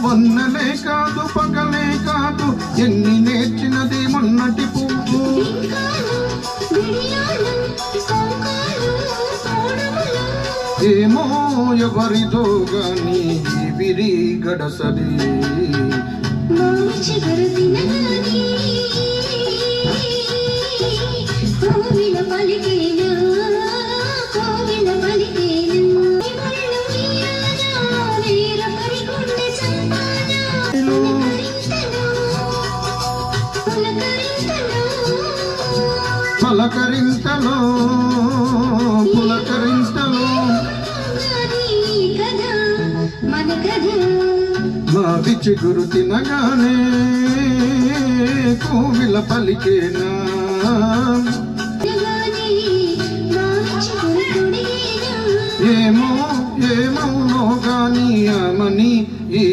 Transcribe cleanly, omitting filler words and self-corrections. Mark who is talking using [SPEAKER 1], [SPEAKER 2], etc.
[SPEAKER 1] మొన్నలే కాదు పగలే కాదు ఎన్ని నేర్చినది మొన్నటి పువ్వు. ఏమో ఎవరిదో గాని విరి గడసది పులకరింతలో పులకరింతలో మావి చిగురు తినగానే కోవిల పలికేనా. ఏమో ఏమవునో గాని ఆమని ఈ